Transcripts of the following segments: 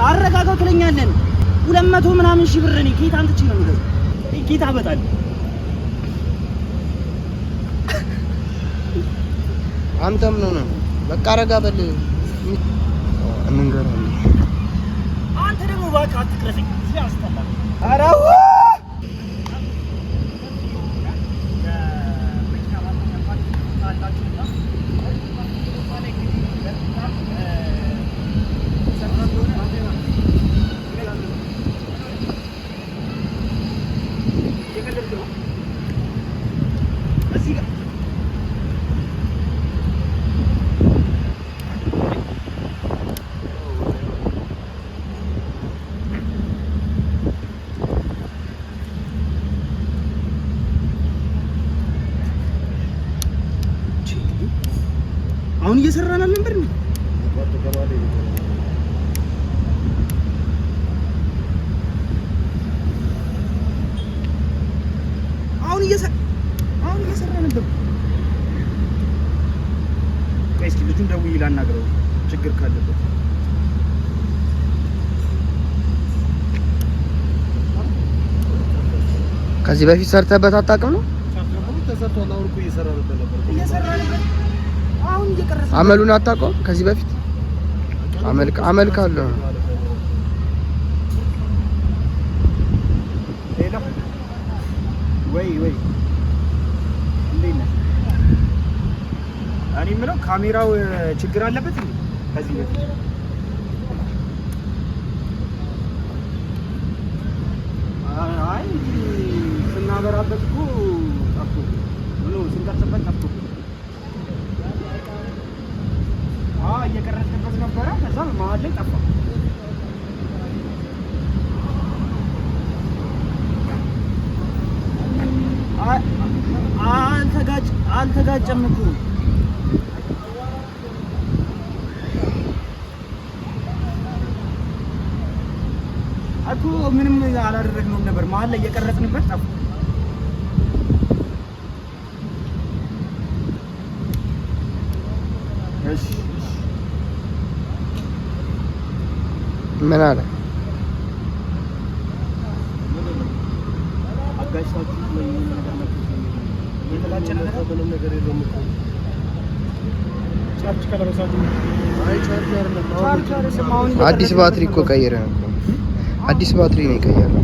አረጋጋው ትለኛለህ 200 ምናምን ሺህ ብር ነው ጌታ አንተ ነው የምገዛው ጌታ በጣል አንተም ነው በቃ አረጋ በል እንንገር አንተ ደግሞ እባክህ አትቅረሰኝ ሲያስጠላ አራው አሁን እየሰራን ነበር ነው አሁን እየሰራን ነበር እስኪ ልጁን ደውዬ ላናግረው ችግር ካለበት ከዚህ በፊት ሰርተበት አታውቅም ነው ተሰርቷል አሁን እኮ እየሰራን ነበር አሁን እየቀረሰ አመሉን አታውቀውም ከዚህ በፊት አመልካለሁ ሌላ ወይ እንዴት ነህ እኔ የምለው ካሜራው ችግር አለበት እንዴ ከዚህ በፊት አይ ስናበራበት እኮ ጠፍቶ ብሎ ስንቀርጽበት ጠፍቶ እየቀረጽንበት ነበረ ከዛ መሀል ላይ ጠፋ አልተጋጨም እኮ ምንም አላደረግነውም ነበር መሀል ላይ እየቀረጽንበት ጠፋ እሺ ምን አለ አጋጭታችሁ ነው ምንም ነገር የለውም እኮ ቻርጅ ከለበሳችሁ አይ ቻርጅ አይደለም አዲስ ባትሪ እኮ ቀይረን እኮ አዲስ ባትሪ ነው የቀየረው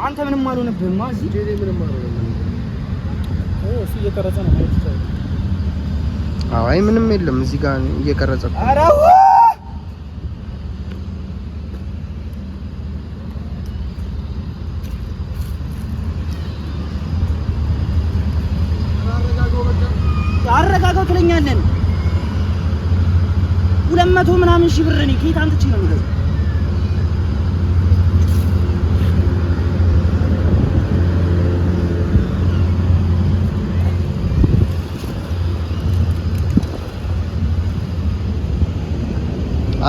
አንተ ምንም አልሆነብህማ እዚህ ጄዴ ምንም አልሆነብህም እሱ እየቀረጸ ነው ማለት ይችላል አይ ምንም የለም እዚህ ጋር እየቀረጸ እኮ አራው አረጋጋው ትለኛለህ 200 ምናምን ሺህ ብር ነው ጌታ አንተ ነው የምገዛው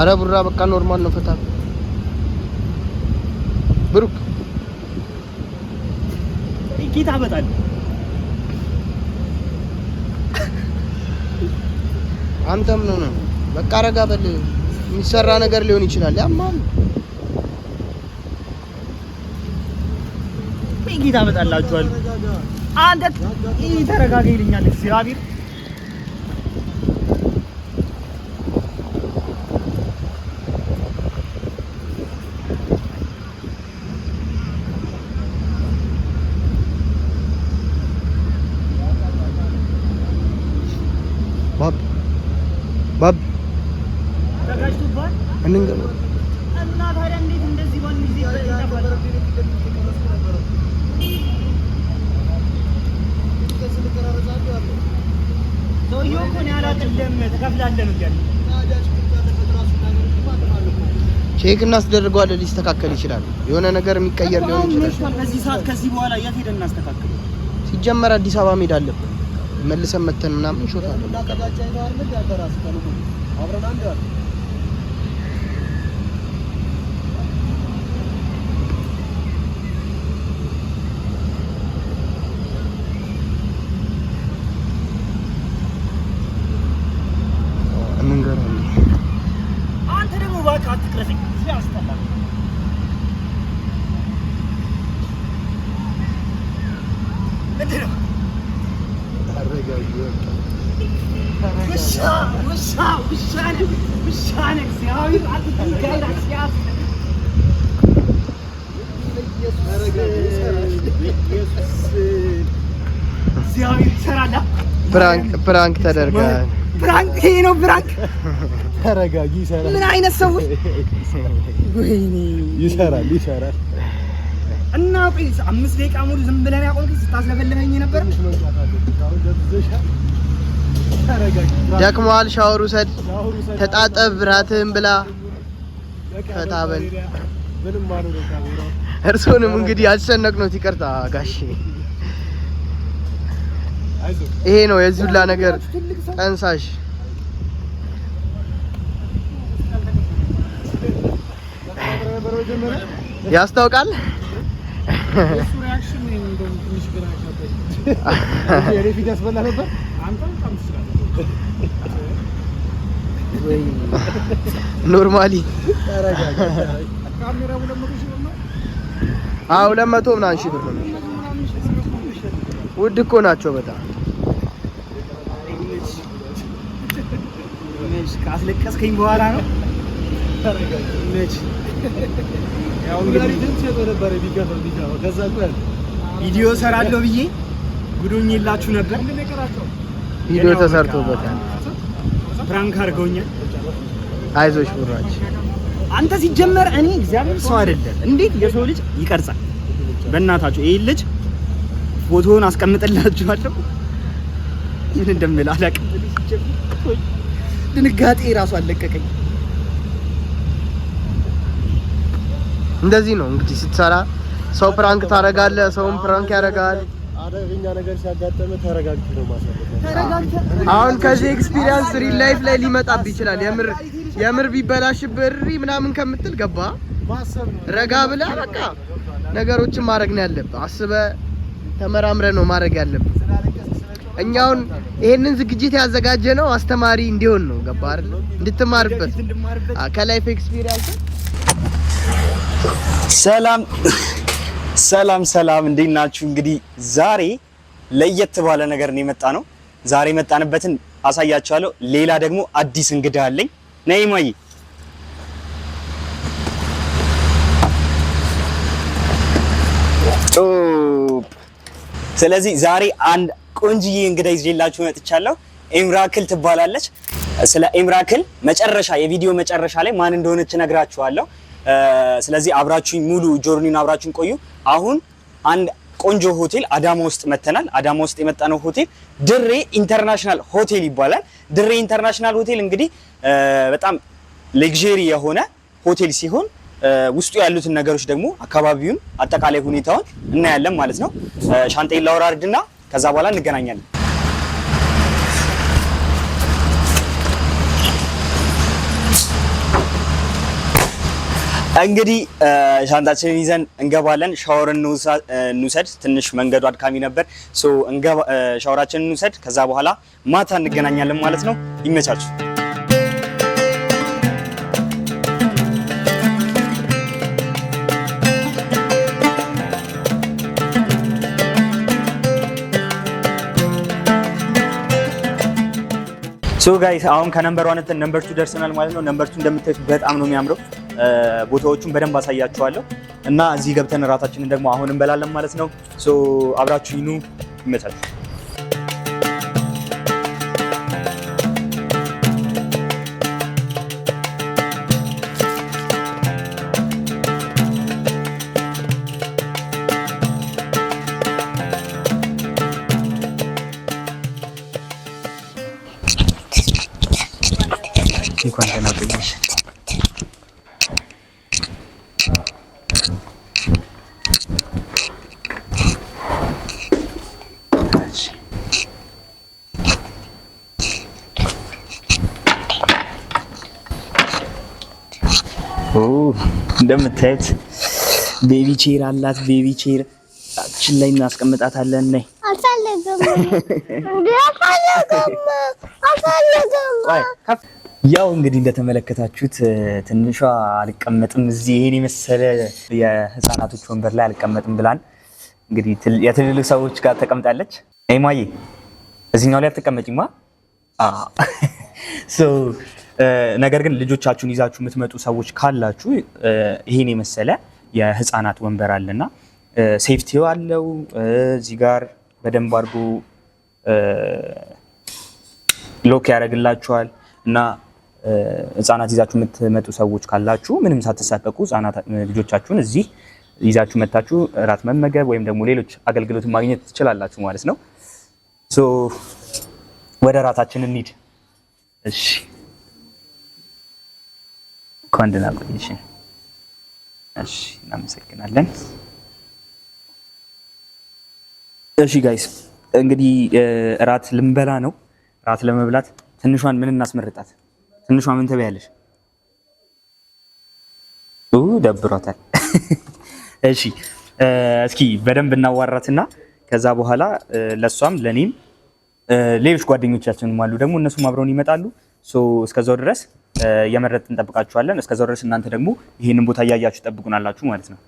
አረ ቡራ በቃ ኖርማል ነው ፈታ ብሩክ ጌታ በጣል አንተም ነው በቃ አረጋ በል የሚሰራ ነገር ሊሆን ይችላል ያማል ጌታ በጣላችኋል አንተ ተረጋጋ ይልኛል እግዚአብሔር ባብ ተጋጭቶባል እንንገር እና ታዲያ እንዴት እንደዚህ ባል ጊዜ ይተባል ሰውዬው እኮ ነው ያላቀለም ተከፍላለህ ነው ያለው ቼክ እናስደርገዋለን ሊስተካከል ይችላል የሆነ ነገር የሚቀየር ሊሆን ይችላል በዚህ ሰዓት ከዚህ በኋላ የት ሄደን እናስተካክለው ሲጀመር አዲስ አበባ መሄድ አለብን መልሰን መተን ምናምን ሾታል እባክህ አትቅረጸኝ። ሲያስጠላ ምንድን ነው? ውሻ ነህ። እግዚአብሔር አትንካኝ። እግዚአብሔር ይሰራል። ፕራንክ ተደርጋል። ፕራንክ ይሄ ነው ፕራንክ። ተረጋጊ። ይሰራል። ምን አይነት ሰዎች! ወይኔ ይሰራል። እና ቆይ 5 ደቂቃ ሙሉ ዝም ብለን ያቆምኩት ስታስለፈልፈኝ ነበር። ደክሟል። ሻወር ውሰድ፣ ተጣጠብ፣ ራትህን ብላ፣ ፈታ በል። እርሶንም እንግዲህ አስጨነቅነዎት፣ ይቅርታ ጋሼ። ይሄ ነው የዚህ ሁላ ነገር ጠንሳሽ። ያስታውቃል። እሱ ሪአክሽን ነው እንደውም ትንሽ ግራ ያጋባኝ። የኔ ፊት ያስበላ ነበር። አንተም በጣም ትችላለህ ወይ? ኖርማሊ ተረጋጋ። ካሜራው 200 ሺህ ብር ነው። አዎ 200 ምናምን ሺህ ብር ነው። ውድ እኮ ናቸው በጣም። ካስለቀስከኝ በኋላ ነው። ተረጋጋ። ያው እንግዲህ ድምጽ ነበር ቢገፋው ከዛ እንኳን ቪዲዮ ሰራለሁ ብዬ ጉዶኝላችሁ ነበር። ቪዲዮ ተሰርቶበታል። ፕራንክ አድርገውኛል። አይዞሽ ብራች። አንተ ሲጀመር እኔ እግዚአብሔር ሰው አይደለም። እንዴት የሰው ልጅ ይቀርጻል? በእናታችሁ ይሄ ልጅ ፎቶውን አስቀምጥላችኋለሁ። ምን እንደምል አላውቅም። ድንጋጤ ራሱ አለቀቀኝ። እንደዚህ ነው እንግዲህ ስትሰራ ሰው ፕራንክ ታረጋለህ፣ ሰውም ፕራንክ ያደርጋል። አደገኛ ነገር ሲያጋጥም ተረጋግተህ ነው ማሳለፍ። አሁን ከዚህ ኤክስፒሪየንስ ሪል ላይፍ ላይ ሊመጣብ ይችላል። የምር ቢበላሽብህ እሪ ምናምን ከምትል ገባ ማሰብ ነው። ረጋ ብለህ በቃ ነገሮችን ማድረግ ነው ያለብህ። አስበህ ተመራምረህ ነው ማድረግ ያለብህ። እኛውን ይሄንን ዝግጅት ያዘጋጀ ነው አስተማሪ እንዲሆን ነው። ገባ አይደል? እንድትማርበት ከላይፍ ኤክስፒሪየንስ። ሰላም እንዴት ናችሁ? እንግዲህ ዛሬ ለየት ባለ ነገር ነው የመጣ ነው። ዛሬ የመጣንበትን አሳያችኋለሁ። ሌላ ደግሞ አዲስ እንግዳ አለኝ። ነይ ማይ። ስለዚህ ዛሬ አንድ ቆንጅዬ እንግዳ ይዤላችሁ መጥቻለሁ። ኤምራክል ትባላለች። ስለ ኤምራክል የቪዲዮ መጨረሻ ላይ ማን እንደሆነች እነግራችኋለሁ። ስለዚህ አብራችሁኝ ሙሉ ጆርኒን አብራችሁኝ ቆዩ። አሁን አንድ ቆንጆ ሆቴል አዳማ ውስጥ መተናል። አዳማ ውስጥ የመጣነው ሆቴል ድሬ ኢንተርናሽናል ሆቴል ይባላል። ድሬ ኢንተርናሽናል ሆቴል እንግዲህ በጣም ሌግዠሪ የሆነ ሆቴል ሲሆን ውስጡ ያሉትን ነገሮች ደግሞ አካባቢውን አጠቃላይ ሁኔታውን እናያለን ማለት ነው። ሻንጣዬን ላወራርድና ከዛ በኋላ እንገናኛለን። እንግዲህ ሻንጣችንን ይዘን እንገባለን። ሻወር እንውሰድ። ትንሽ መንገዱ አድካሚ ነበር። ሻወራችንን እንውሰድ። ከዛ በኋላ ማታ እንገናኛለን ማለት ነው። ይመቻችሁ። ጋይስ አሁን ከነምበር 1 እንትን ነምበር 2 ደርሰናል ማለት ነው። ነምበር 2 እንደምታዩት በጣም ነው የሚያምረው። ቦታዎቹን በደንብ አሳያችኋለሁ እና እዚህ ገብተን እራታችንን ደግሞ አሁን እንበላለን ማለት ነው። አብራችሁ ይኑ። ይመቻችሁ። እንኳን ደህና ቆየሽ። እንደምታዩት ቤቢ ቼር አላት። ቤቢ ቼር አችን ላይ እናስቀምጣታለን። ነይ ያው እንግዲህ እንደተመለከታችሁት ትንሿ አልቀመጥም እዚህ ይሄን የመሰለ የህፃናቶች ወንበር ላይ አልቀመጥም ብላን እንግዲህ የትልልቅ ሰዎች ጋር ተቀምጣለች። ኤማዬ እዚህኛው ላይ አትቀመጪማ። ነገር ግን ልጆቻችሁን ይዛችሁ የምትመጡ ሰዎች ካላችሁ ይሄን የመሰለ የህፃናት ወንበር አለና ሴፍቲው አለው። እዚህ ጋር በደንብ አድርጎ ሎክ ያደርግላችኋል እና ህፃናት ይዛችሁ የምትመጡ ሰዎች ካላችሁ ምንም ሳትሳቀቁ ህፃናት ልጆቻችሁን እዚህ ይዛችሁ መታችሁ እራት መመገብ ወይም ደግሞ ሌሎች አገልግሎት ማግኘት ትችላላችሁ ማለት ነው። ወደ እራታችን እንሂድ። እሺ እንኳን ደህና ቆየሽ። እሺ እናመሰግናለን። እሺ ጋይስ እንግዲህ እራት ልንበላ ነው። እራት ለመብላት ትንሿን ምን እናስመርጣት? ትንሿ ምን ትበያለሽ? ደብሯታል። እሺ እስኪ በደንብ እናዋራትና ከዛ በኋላ ለሷም ለኔም ሌሎች ጓደኞቻችንም አሉ ደግሞ እነሱም አብረውን ይመጣሉ። እስከዛው ድረስ የመረጥን እንጠብቃችኋለን። እስከዛው ድረስ እናንተ ደግሞ ይሄንን ቦታ እያያችሁ ጠብቁናላችሁ ማለት ነው።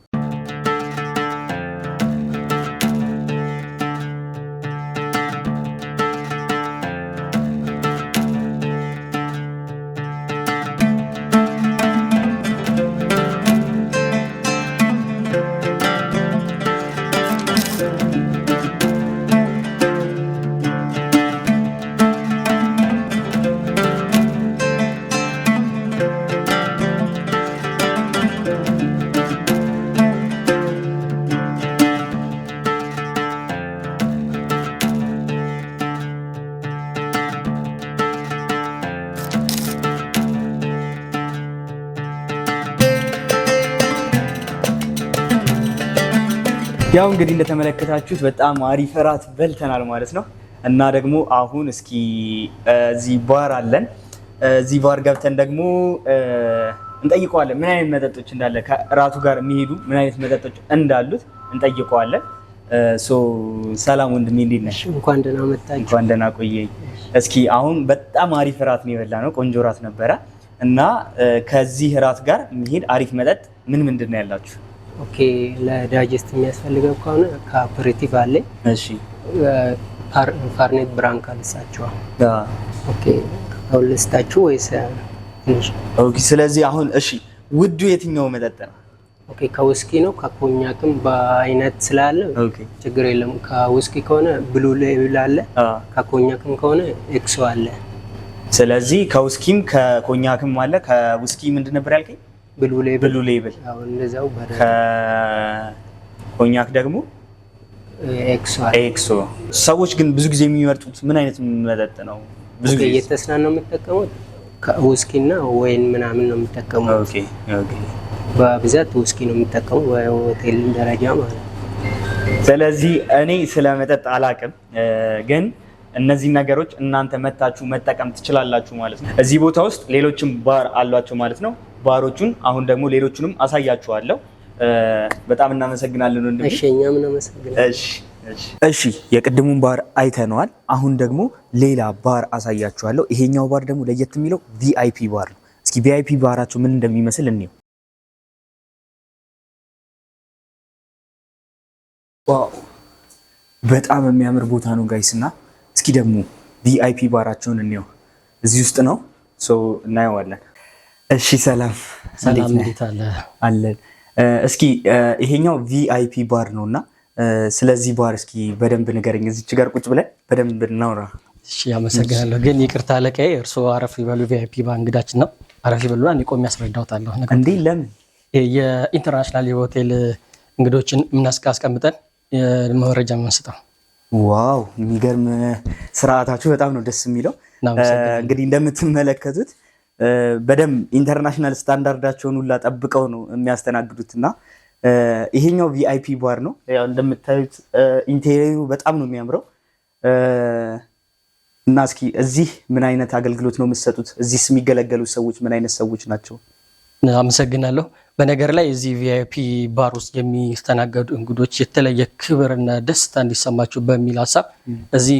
ያው እንግዲህ እንደተመለከታችሁት በጣም አሪፍ እራት በልተናል ማለት ነው። እና ደግሞ አሁን እስኪ እዚህ ባር አለን። እዚህ ባር ገብተን ደግሞ እንጠይቀዋለን ምን አይነት መጠጦች እንዳለ ከእራቱ ጋር የሚሄዱ ምን አይነት መጠጦች እንዳሉት እንጠይቀዋለን። ሰላም ወንድሜ እንዴት ነህ? እንኳን ደህና መጣችሁ። እንኳን ደህና ቆየኝ። እስኪ አሁን በጣም አሪፍ እራት ነው የበላነው፣ ቆንጆ እራት ነበረ እና ከዚህ እራት ጋር የሚሄድ አሪፍ መጠጥ ምንድን ነው ያላችሁ? ኦኬ ለዳይጀስት የሚያስፈልገው ከሆነ ከአፐሬቲቭ አለ። እሺ ፋርኔት ብራንካ ልሳችሁ። ኦኬ አሁን ልስታችሁ ወይስ ትንሽ? ኦኬ ስለዚህ አሁን እሺ ውዱ የትኛው መጠጥ ነው? ኦኬ ከውስኪ ነው ከኮኛክም በአይነት ስላለ ችግር የለም። ከውስኪ ከሆነ ብሉ ሌብል አለ፣ ከኮኛክም ከሆነ ኤክሶ አለ። ስለዚህ ከውስኪም ከኮኛክም አለ። ከውስኪ ምንድን ነበር ያልከኝ? ብሉ ሌብል። አዎ እንደዛው። ከኮኛክ ደግሞ ኤክሶ። ሰዎች ግን ብዙ ጊዜ የሚመርጡት ምን አይነት መጠጥ ነው? ብዙ ጊዜ እየተስናን ነው የሚጠቀሙት ከውስኪና ወይን ምናምን ነው የሚጠቀሙት። ኦኬ በብዛት ውስኪ ነው የሚጠቀሙት በሆቴል ደረጃ ማለት ነው። ስለዚህ እኔ ስለ መጠጥ አላውቅም፣ ግን እነዚህ ነገሮች እናንተ መታችሁ መጠቀም ትችላላችሁ ማለት ነው። እዚህ ቦታ ውስጥ ሌሎችም ባር አሏቸው ማለት ነው። ባሮቹን አሁን ደግሞ ሌሎቹንም አሳያችኋለሁ። በጣም እናመሰግናለን ወንድሜ። እሺ እኛም እናመሰግናለን። እሺ የቅድሙን ባር አይተነዋል። አሁን ደግሞ ሌላ ባር አሳያችኋለሁ። ይሄኛው ባር ደግሞ ለየት የሚለው ቪአይፒ ባር ነው። እስኪ ቪአይፒ ባራቸው ምን እንደሚመስል እንየው። ዋው በጣም የሚያምር ቦታ ነው ጋይስ። እና እስኪ ደግሞ ቪአይፒ ባራቸውን እንየው። እዚህ ውስጥ ነው እናየዋለን። እሺ ሰላም እንዴት አለን? እስኪ ይሄኛው ቪአይፒ ባር ነውና ስለዚህ ባር እስኪ በደንብ ንገረኝ። እዚች ጋር ቁጭ ብለን በደንብ እናውራ። እሺ አመሰግናለሁ። ግን ይቅርታ አለቃዬ፣ እርስዎ አረፍ ይበሉ። ቪአይፒ ባር እንግዳችን ነው። አረፍ ይበሉና እኔ ቆሜ ያስረዳውታለሁ። እንዴ ለምን? የኢንተርናሽናል የሆቴል እንግዶችን አስቀምጠን መረጃ የምንሰጠው። ዋው የሚገርም ስርዓታችሁ በጣም ነው ደስ የሚለው። እንግዲህ እንደምትመለከቱት በደንብ ኢንተርናሽናል ስታንዳርዳቸውን ሁላ ጠብቀው ነው የሚያስተናግዱት እና ይሄኛው ቪአይፒ ባር ነው። ያው እንደምታዩት ኢንቴሪየሩ በጣም ነው የሚያምረው እና እስኪ እዚህ ምን አይነት አገልግሎት ነው የምትሰጡት? እዚህስ የሚገለገሉት ሰዎች ምን አይነት ሰዎች ናቸው? አመሰግናለሁ። በነገር ላይ እዚህ ቪአይፒ ባር ውስጥ የሚስተናገዱ እንግዶች የተለየ ክብርና ደስታ እንዲሰማቸው በሚል ሀሳብ እዚህ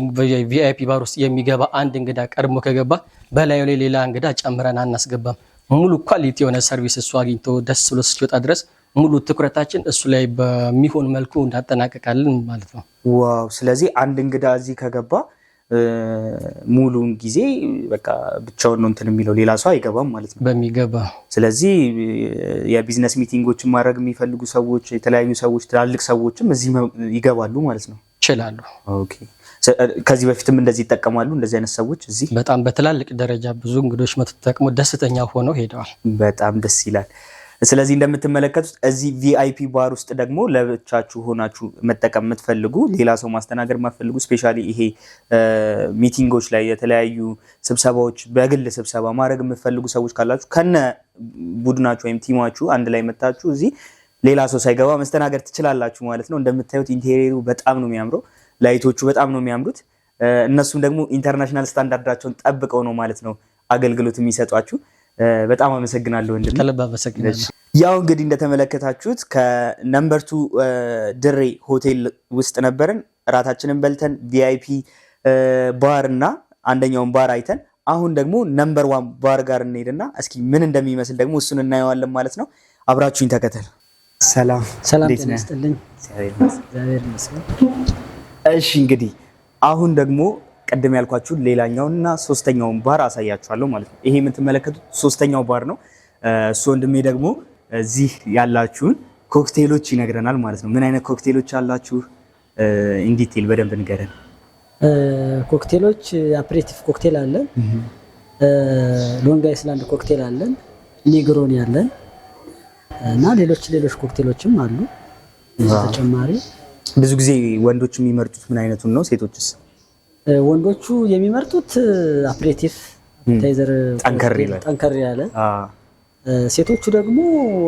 ቪአይፒ ባር ውስጥ የሚገባ አንድ እንግዳ ቀድሞ ከገባ በላዩ ላይ ሌላ እንግዳ ጨምረን አናስገባም። ሙሉ ኳሊቲ የሆነ ሰርቪስ እሱ አግኝቶ ደስ ብሎ እስኪወጣ ድረስ ሙሉ ትኩረታችን እሱ ላይ በሚሆን መልኩ እናጠናቀቃለን ማለት ነው። ዋው! ስለዚህ አንድ እንግዳ እዚህ ከገባ ሙሉን ጊዜ በቃ ብቻውን ነው እንትን የሚለው ሌላ ሰው አይገባም ማለት ነው በሚገባ። ስለዚህ የቢዝነስ ሚቲንጎችን ማድረግ የሚፈልጉ ሰዎች፣ የተለያዩ ሰዎች፣ ትላልቅ ሰዎችም እዚህ ይገባሉ ማለት ነው ይችላሉ። ኦኬ። ከዚህ በፊትም እንደዚህ ይጠቀማሉ እንደዚህ አይነት ሰዎች እዚህ? በጣም በትላልቅ ደረጃ ብዙ እንግዶች ተጠቅሞ ደስተኛ ሆነው ሄደዋል። በጣም ደስ ይላል። ስለዚህ እንደምትመለከቱት እዚህ ቪአይፒ ባር ውስጥ ደግሞ ለብቻችሁ ሆናችሁ መጠቀም የምትፈልጉ ሌላ ሰው ማስተናገድ የማትፈልጉ ስፔሻሊ ይሄ ሚቲንጎች ላይ የተለያዩ ስብሰባዎች በግል ስብሰባ ማድረግ የምትፈልጉ ሰዎች ካላችሁ ከነ ቡድናችሁ ወይም ቲማችሁ አንድ ላይ መታችሁ እዚህ ሌላ ሰው ሳይገባ መስተናገድ ትችላላችሁ ማለት ነው። እንደምታዩት ኢንቴሪየሩ በጣም ነው የሚያምረው፣ ላይቶቹ በጣም ነው የሚያምሩት። እነሱም ደግሞ ኢንተርናሽናል ስታንዳርዳቸውን ጠብቀው ነው ማለት ነው አገልግሎት የሚሰጧችሁ። በጣም አመሰግናለሁ ወንድም። ከልብ አመሰግናለሁ። ያው እንግዲህ እንደተመለከታችሁት ከነምበር 2 ድሬ ሆቴል ውስጥ ነበርን። እራታችንን በልተን ቪአይፒ ባር እና አንደኛውን ባር አይተን አሁን ደግሞ ነምበር 1 ባር ጋር እንሄድና እስኪ ምን እንደሚመስል ደግሞ እሱን እናየዋለን ማለት ነው። አብራችሁኝ ተከተል። ሰላም ጤና ይስጥልኝ። እግዚአብሔር ይመስገን። እሺ እንግዲህ አሁን ደግሞ ቀደም ያልኳችሁ ሌላኛውና ሶስተኛውን ባር አሳያችኋለሁ ማለት ነው። ይሄ የምትመለከቱት ሶስተኛው ባር ነው። እሱ ወንድሜ ደግሞ እዚህ ያላችሁን ኮክቴሎች ይነግረናል ማለት ነው። ምን አይነት ኮክቴሎች አላችሁ? ኢን ዲቴል በደንብ ንገረን። ኮክቴሎች አፕሬቲቭ ኮክቴል አለን፣ ሎንግ አይስላንድ ኮክቴል አለን፣ ኒግሮኒ አለን እና ሌሎች ኮክቴሎችም አሉ። ተጨማሪ ብዙ ጊዜ ወንዶች የሚመርጡት ምን አይነቱን ነው? ሴቶችስ? ወንዶቹ የሚመርጡት አፕሬቲቭ ታይዘር ጠንከር ያለ፣ ሴቶቹ ደግሞ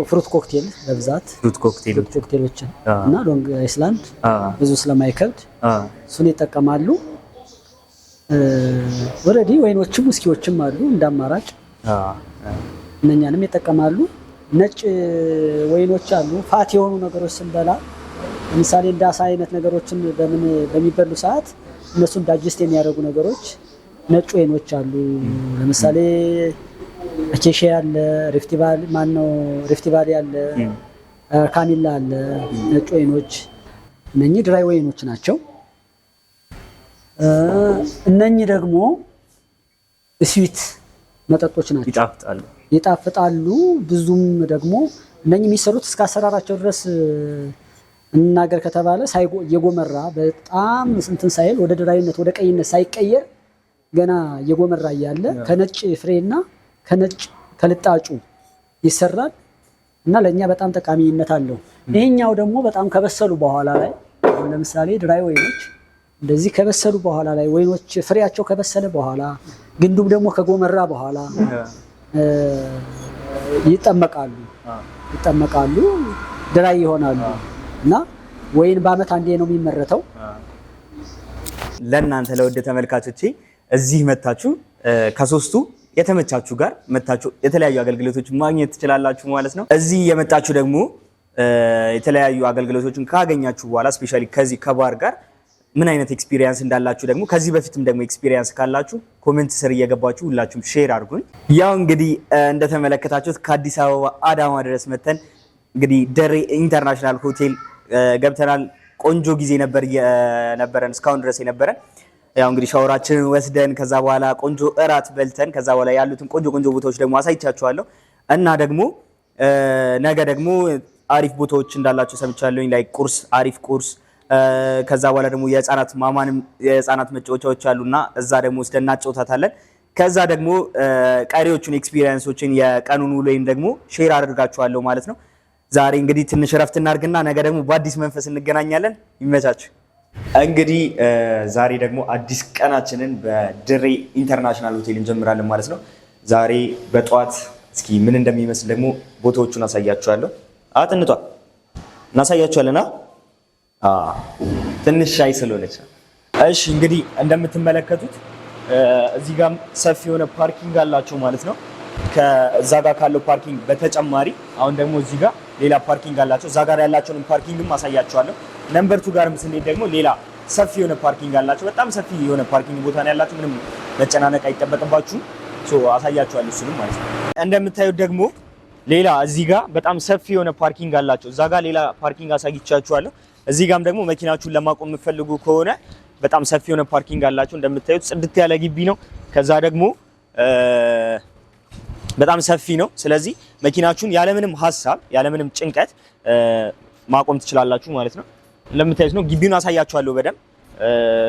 ፍሩት ኮክቴል በብዛት ፍሩት ኮክቴሎችን እና ሎንግ አይስላንድ ብዙ ስለማይከብድ እሱን ይጠቀማሉ። ኦልሬዲ ወይኖችም ውስኪዎችም አሉ እንደ አማራጭ እነኛንም ይጠቀማሉ። ነጭ ወይኖች አሉ። ፋት የሆኑ ነገሮች ስንበላ ለምሳሌ እንደ አሳ አይነት ነገሮችን በሚበሉ ሰዓት እነሱን ዳይጀስት የሚያደርጉ ነገሮች ነጭ ወይኖች አሉ። ለምሳሌ አኬሻ ያለ፣ ሪፍት ቫሊ ያለ፣ ካሚላ አለ። ነጭ ወይኖች እነኚህ ድራይ ወይኖች ናቸው። እነኚህ ደግሞ ስዊት መጠጦች ናቸው። ይጣፍጣሉ። ብዙም ደግሞ እነኚህ የሚሰሩት እስከ አሰራራቸው ድረስ እናገር ከተባለ የጎመራ በጣም እንትን ሳይል ወደ ድራይነት ወደ ቀይነት ሳይቀየር ገና የጎመራ እያለ ከነጭ ፍሬና ከልጣጩ ይሰራል እና ለኛ በጣም ጠቃሚነት አለው። ይሄኛው ደግሞ በጣም ከበሰሉ በኋላ ላይ ለምሳሌ ድራይ ወይኖች እንደዚህ ከበሰሉ በኋላ ላይ ወይኖች ፍሬያቸው ከበሰለ በኋላ ግንዱም ደግሞ ከጎመራ በኋላ ይጠመቃሉ፣ ድራይ ይሆናሉ እና ወይን በአመት አንዴ ነው የሚመረተው። ለእናንተ ለውድ ተመልካቾቼ እዚህ መታችሁ ከሶስቱ የተመቻችሁ ጋር መታችሁ የተለያዩ አገልግሎቶችን ማግኘት ትችላላችሁ ማለት ነው። እዚህ የመጣችሁ ደግሞ የተለያዩ አገልግሎቶችን ካገኛችሁ በኋላ ስፔሻሊ ከዚህ ከባር ጋር ምን አይነት ኤክስፒሪየንስ እንዳላችሁ ደግሞ ከዚህ በፊትም ደግሞ ኤክስፒሪየንስ ካላችሁ ኮሜንት ስር እየገባችሁ ሁላችሁም ሼር አድርጉኝ። ያው እንግዲህ እንደተመለከታችሁት ከአዲስ አበባ አዳማ ድረስ መተን እንግዲህ ደሬ ኢንተርናሽናል ሆቴል ገብተናል። ቆንጆ ጊዜ ነበረን እስካሁን ድረስ የነበረን። ያው እንግዲህ ሻወራችንን ወስደን ከዛ በኋላ ቆንጆ እራት በልተን ከዛ በኋላ ያሉትን ቆንጆ ቦታዎች ደግሞ አሳይቻችኋለሁ እና ደግሞ ነገ ደግሞ አሪፍ ቦታዎች እንዳላችሁ ሰምቻለሁኝ። ላይ አሪፍ ቁርስ ከዛ በኋላ ደግሞ የህፃናት መጫወቻዎች አሉና እዛ ደግሞ ወስደን እናጫውታታለን። ከዛ ደግሞ ቀሪዎቹን ኤክስፒሪየንሶችን የቀኑን ውሎይን ደግሞ ሼር አድርጋችኋለሁ ማለት ነው። ዛሬ እንግዲህ ትንሽ ረፍት እናድርግና ነገ ደግሞ በአዲስ መንፈስ እንገናኛለን። ይመቻችሁ። እንግዲህ ዛሬ ደግሞ አዲስ ቀናችንን በድሬ ኢንተርናሽናል ሆቴል እንጀምራለን ማለት ነው። ዛሬ በጠዋት እስኪ ምን እንደሚመስል ደግሞ ቦታዎቹን አሳያችኋለሁ። አጥንቷ እናሳያችኋለና ትንሽ ሻይ ስለሆነች። እሺ እንግዲህ እንደምትመለከቱት እዚህ ጋር ሰፊ የሆነ ፓርኪንግ አላቸው ማለት ነው። ከዛ ጋር ካለው ፓርኪንግ በተጨማሪ አሁን ደግሞ እዚህ ጋር ሌላ ፓርኪንግ አላቸው። እዛ ጋር ያላቸውን ፓርኪንግም አሳያቸዋለሁ። ነምበር 2 ጋርም ስንሄድ ደግሞ ሌላ ሰፊ የሆነ ፓርኪንግ አላቸው። በጣም ሰፊ የሆነ ፓርኪንግ ቦታ ነው ያላቸው። ምንም መጨናነቅ አይጠበቅባችሁም። አሳያቸዋለሁ እሱንም ማለት ነው። እንደምታዩት ደግሞ ሌላ እዚህ ጋር በጣም ሰፊ የሆነ ፓርኪንግ አላቸው። እዛ ጋር ሌላ ፓርኪንግ አሳይቻችኋለሁ። እዚህ ጋርም ደግሞ መኪናችሁን ለማቆም የምትፈልጉ ከሆነ በጣም ሰፊ የሆነ ፓርኪንግ አላቸው። እንደምታዩት ጽድት ያለ ግቢ ነው። ከዛ ደግሞ በጣም ሰፊ ነው። ስለዚህ መኪናችሁን ያለምንም ሀሳብ ያለምንም ጭንቀት ማቆም ትችላላችሁ ማለት ነው። እንደምታዩት ነው። ግቢውን አሳያችኋለሁ በደንብ።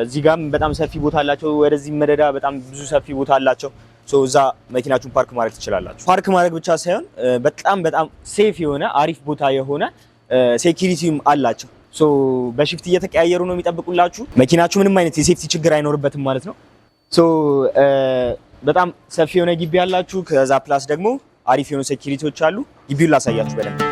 እዚህ ጋርም በጣም ሰፊ ቦታ አላቸው። ወደዚህ መደዳ በጣም ብዙ ሰፊ ቦታ አላቸው። እዛ መኪናችሁን ፓርክ ማድረግ ትችላላችሁ። ፓርክ ማድረግ ብቻ ሳይሆን በጣም ሴፍ የሆነ አሪፍ ቦታ የሆነ ሴኩሪቲም አላቸው። በሽፍት እየተቀያየሩ ነው የሚጠብቁላችሁ። መኪናችሁ ምንም አይነት የሴፍቲ ችግር አይኖርበትም ማለት ነው። በጣም ሰፊ የሆነ ግቢ ያላችሁ። ከዛ ፕላስ ደግሞ አሪፍ የሆኑ ሴኩሪቲዎች አሉ። ግቢውን ላሳያችሁ በደንብ።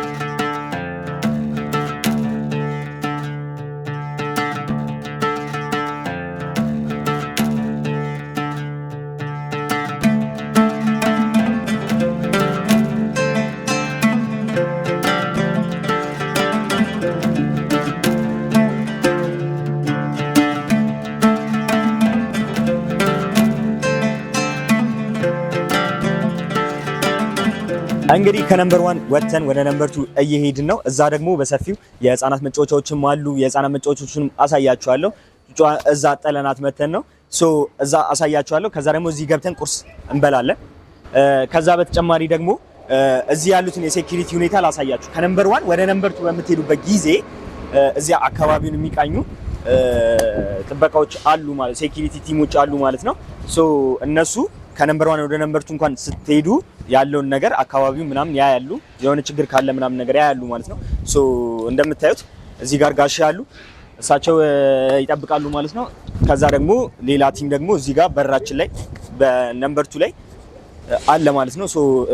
እንግዲህ ከነምበር 1 ወጥተን ወደ ነምበር 2 እየሄድን ነው። እዛ ደግሞ በሰፊው የህፃናት መጫወቻዎችም አሉ። የህፃናት መጫወቻዎችንም አሳያችኋለሁ። እዛ ጠለናት መተን ነው እዛ አሳያችኋለሁ። ከዛ ደግሞ እዚህ ገብተን ቁርስ እንበላለን። ከዛ በተጨማሪ ደግሞ እዚህ ያሉትን የሴኩሪቲ ሁኔታ ላሳያችሁ። ከነምበር 1 ወደ ነምበር 2 በምትሄዱበት ጊዜ እዚያ አካባቢውን የሚቃኙ ጥበቃዎች አሉ ማለት ሴኩሪቲ ቲሞች አሉ ማለት ነው። እነሱ ከነምበር 1 ወደ ነምበር 2 እንኳን ስትሄዱ ያለውን ነገር አካባቢው ምናምን ያያሉ። የሆነ ችግር ካለ ምናምን ነገር ያያሉ ማለት ነው። እንደምታዩት እዚህ ጋር ጋሻ ያሉ እሳቸው ይጠብቃሉ ማለት ነው። ከዛ ደግሞ ሌላ ቲም ደግሞ እዚህ ጋር በራችን ላይ በነምበር 2 ላይ አለ ማለት ነው።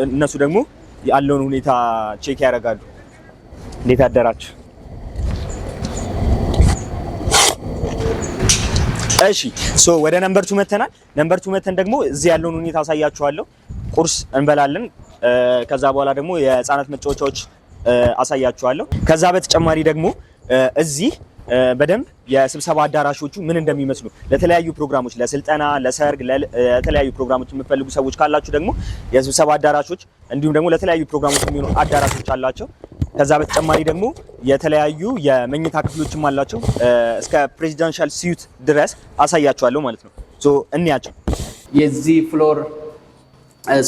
እነሱ ደግሞ ያለውን ሁኔታ ቼክ ያደርጋሉ። እንዴት አደራችሁ? እሺ ወደ ነምበር 2 መተናል። ነምበር 2 መተን ደግሞ እዚህ ያለውን ሁኔታ አሳያችኋለሁ። ቁርስ እንበላለን። ከዛ በኋላ ደግሞ የህፃናት መጫወቻዎች አሳያችኋለሁ። ከዛ በተጨማሪ ደግሞ እዚህ በደንብ የስብሰባ አዳራሾቹ ምን እንደሚመስሉ ለተለያዩ ፕሮግራሞች፣ ለስልጠና፣ ለሰርግ፣ ለተለያዩ ፕሮግራሞች የምትፈልጉ ሰዎች ካላችሁ ደግሞ የስብሰባ አዳራሾች እንዲሁም ደግሞ ለተለያዩ ፕሮግራሞች የሚሆኑ አዳራሾች አላቸው። ከዛ በተጨማሪ ደግሞ የተለያዩ የመኝታ ክፍሎችም አላቸው። እስከ ፕሬዚዳንሻል ስዊት ድረስ አሳያችኋለሁ ማለት ነው። እንያቸው። የዚህ ፍሎር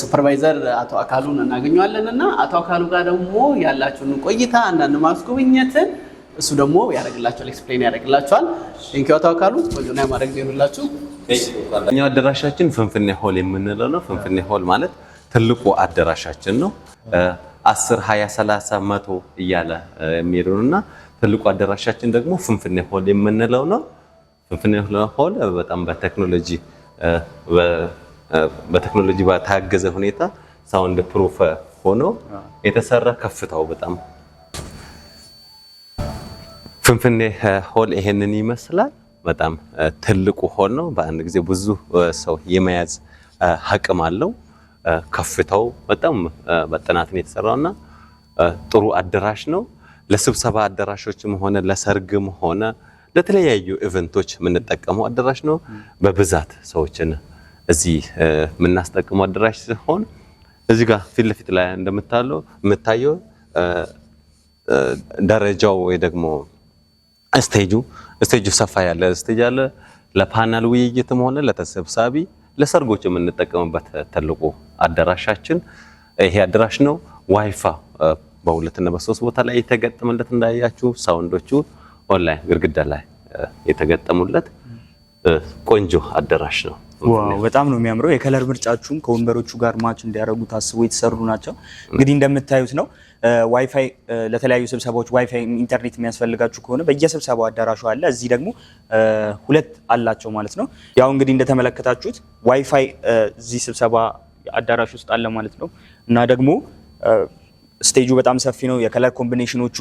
ሱፐርቫይዘር አቶ አካሉን እናገኘዋለን እና አቶ አካሉ ጋር ደግሞ ያላችሁን ቆይታ አንዳንድ ማስጎብኘትን እሱ ደግሞ ያደርግላችኋል፣ ኤክስፕሌን ያደርግላችኋል። ቴንኪው አቶ አካሉ። ወጆና ማድረግ ይሁንላችሁ። እኛው አዳራሻችን ፍንፍኔ ሆል የምንለው ነው። ፍንፍኔ ሆል ማለት ትልቁ አዳራሻችን ነው። 10 20 30 100 እያለ የሚሄዱና ትልቁ አዳራሻችን ደግሞ ፍንፍኔ ሆል የምንለው ነው። ፍንፍኔ ሆል በጣም በቴክኖሎጂ በታገዘ ሁኔታ ሳውንድ ፕሩፍ ሆኖ የተሰራ ከፍታው በጣም ፍንፍኔ ሆል ይሄንን ይመስላል። በጣም ትልቁ ሆል ነው። በአንድ ጊዜ ብዙ ሰው የመያዝ አቅም አለው። ከፍታው በጣም በጥናት የተሰራውና ጥሩ አዳራሽ ነው። ለስብሰባ አዳራሾችም ሆነ ለሰርግም ሆነ ለተለያዩ ኢቨንቶች የምንጠቀመው አዳራሽ ነው። በብዛት ሰዎችን እዚህ የምናስጠቅመው አዳራሽ ሲሆን እዚህ ጋር ፊት ለፊት ላይ እንደምታየው ደረጃው ወይ ደግሞ ስቴጁ ሰፋ ያለ ስቴጅ አለ። ለፓናል ውይይትም ሆነ ለተሰብሳቢ ለሰርጎች የምንጠቀምበት ትልቁ አዳራሻችን ይሄ አዳራሽ ነው። ዋይፋ በ2 እና በ3 ቦታ ላይ የተገጠመለት እንዳያችሁ፣ ሳውንዶቹ ኦንላይን ግድግዳ ላይ የተገጠሙለት ቆንጆ አዳራሽ ነው። ዋው በጣም ነው የሚያምረው። የከለር ምርጫችሁም ከወንበሮቹ ጋር ማች እንዲያደርጉ ታስቦ የተሰሩ ናቸው። እንግዲህ እንደምታዩት ነው። ዋይፋይ ለተለያዩ ስብሰባዎች ዋይፋይ ኢንተርኔት የሚያስፈልጋችሁ ከሆነ በየስብሰባው አዳራሹ አለ። እዚህ ደግሞ 2 አላቸው ማለት ነው። ያው እንግዲህ እንደተመለከታችሁት ዋይፋይ እዚህ ስብሰባ አዳራሽ ውስጥ አለ ማለት ነው። እና ደግሞ ስቴጁ በጣም ሰፊ ነው። የከለር ኮምቢኔሽኖቹ